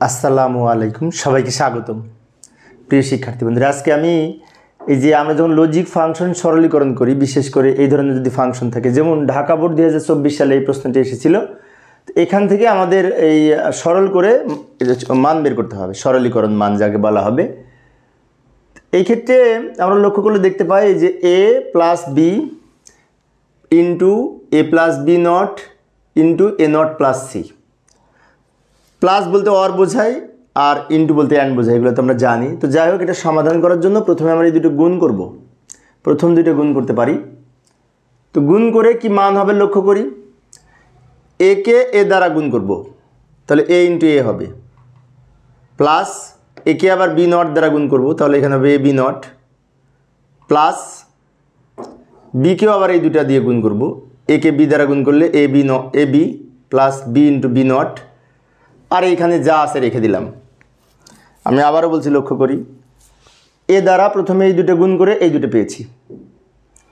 আসসালামু আলাইকুম, সবাইকে স্বাগতম। প্রিয় শিক্ষার্থী বন্ধুরা, আজকে আমি এই যে আমরা যখন লজিক ফাংশন সরলীকরণ করি, বিশেষ করে এই ধরনের যদি ফাংশন থাকে, যেমন ঢাকা বোর্ড 2024 সালে এই প্রশ্নটি এসেছিল, এখান থেকে আমাদের এই সরল করে মান বের করতে হবে, সরলীকরণ মান যাকে বলা হবে। এই ক্ষেত্রে আমরা লক্ষ্য করলে দেখতে পাই যে a plus B into A plus B not into A not plus C. Plus বলতে অর বোঝায় আর ইন্টু বলতে অ্যান্ড বোঝায়, এগুলো তো আমরা জানি। তো যাই হোক, এটা সমাধান করার জন্য প্রথমে আমরা এই দুটো গুণ করব। প্রথম দুটো গুণ করতে পারি। তো গুণ করে কি মান হবে লক্ষ্য করি। এ কে এ দ্বারা গুণ করব, তাহলে এ ইন্টু এ হবে, প্লাস একে আবার বি নট দ্বারা গুণ করব, তাহলে এখানে হবে এ বি নট, প্লাস বিকেও আবার এই দুটা দিয়ে গুণ করব। একে বি দ্বারা গুণ করলে A B plus B into B not, আর এইখানে যা আছে রেখে দিলাম। আমি আবারও বলছি, লক্ষ্য করি, এ দ্বারা প্রথমে এই দুটো গুণ করে এই দুটো পেয়েছি,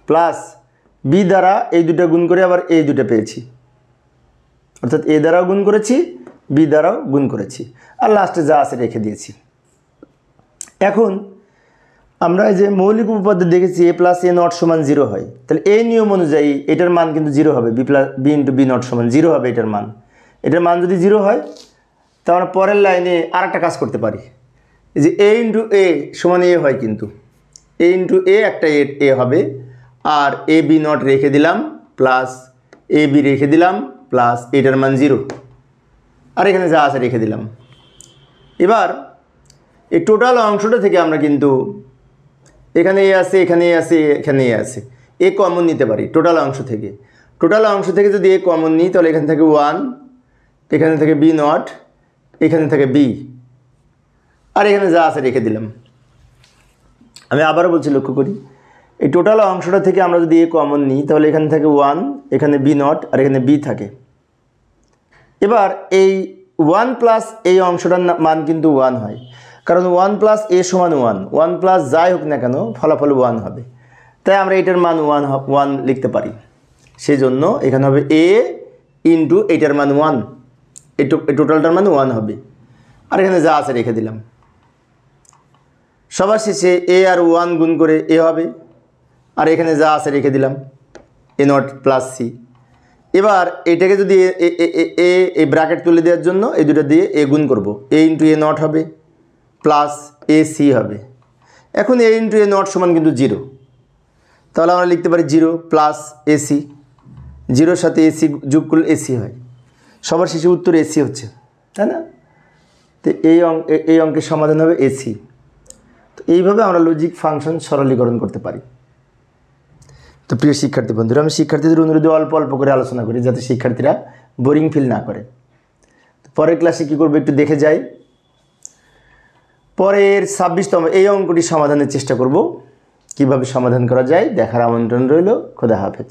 প্লাস বি দ্বারা এই দুটো গুণ করে আবার এই দুটো পেয়েছি, অর্থাৎ এ দ্বারাও গুণ করেছি, বি দ্বারাও গুণ করেছি, আর লাস্টে যা আছে রেখে দিয়েছি। এখন আমরা যে মৌলিক উপপাদ্য দেখেছি এ প্লাস এ নট সমান 0 হয়, তাহলে এই নিয়ম অনুযায়ী এটার মান কিন্তু 0 হবে। বি ইন্টু বি নট সমান 0 হবে এটার মান। এটার মান যদি 0 হয়, তা আমরা পরের লাইনে আর একটা কাজ করতে পারি, যে এ ইন্টু এ সমান এ হয়, কিন্তু এ ইন্টু এ একটা এ হবে, আর এ বি নট রেখে দিলাম, প্লাস এ বি রেখে দিলাম, প্লাস এটার মান 0, আর এখানে যা আছে রেখে দিলাম। এবার এই টোটাল অংশটা থেকে আমরা কিন্তু এখানে এ আছে, এখানে এ আছে, এখানে এ আছে, এ কমন নিতে পারি টোটাল অংশ থেকে। টোটাল অংশ থেকে যদি এ কমন নিই, তাহলে এখান থেকে 1, এখানে থেকে বি নট, এখানে থেকে বি, আর এখানে যা আছে রেখে দিলাম। আমি আবারও বলছি, লক্ষ্য করি, এই টোটাল অংশটা থেকে আমরা যদি এ কমন নিই, তাহলে এখানে থাকে 1, এখানে বি নট, আর এখানে বি থাকে। এবার এই 1 প্লাস এই অংশটার মান কিন্তু 1 হয়, কারণ 1 প্লাস এ সমান 1 প্লাস যাই হোক না কেন ফলাফল 1 হবে, তাই আমরা এটার মান 1 লিখতে পারি। সেই জন্য এখানে হবে এ ইন্টু এটার মান 1, এই টোটালটার মান 1 হবে, আর এখানে যা আছে রেখে দিলাম। সবার শেষে এ আর 1 গুণ করে এ হবে, আর এখানে যা আছে রেখে দিলাম, এ নট প্লাস সি। এবার এটাকে যদি এই ব্র্যাকেট তুলে দেওয়ার জন্য এই দুটো দিয়ে এ গুণ করব, এ ইন্টু এ নট হবে, প্লাস এ সি হবে। এখন এ ইন্টু এ নট সমান কিন্তু 0, তাহলে আমরা লিখতে পারি 0 প্লাস এসি, 0-র সাথে এসি যোগ করলে এসি হয়। সবার শেষে উত্তর এসি হচ্ছে, তাই না? তো এই অঙ্কের সমাধান হবে এসি। তো এইভাবে আমরা লজিক ফাংশন সরলীকরণ করতে পারি। তো প্রিয় শিক্ষার্থী বন্ধুরা, আমি শিক্ষার্থীদের অনুরোধে অল্প অল্প করে আলোচনা করি, যাতে শিক্ষার্থীরা বোরিং ফিল না করে। পরের ক্লাসে কী করবো একটু দেখে যাই। পরের 26তম এই অঙ্কটি সমাধানের চেষ্টা করব, কিভাবে সমাধান করা যায় দেখার আমন্ত্রণ রইল। খোদা হাফেজ।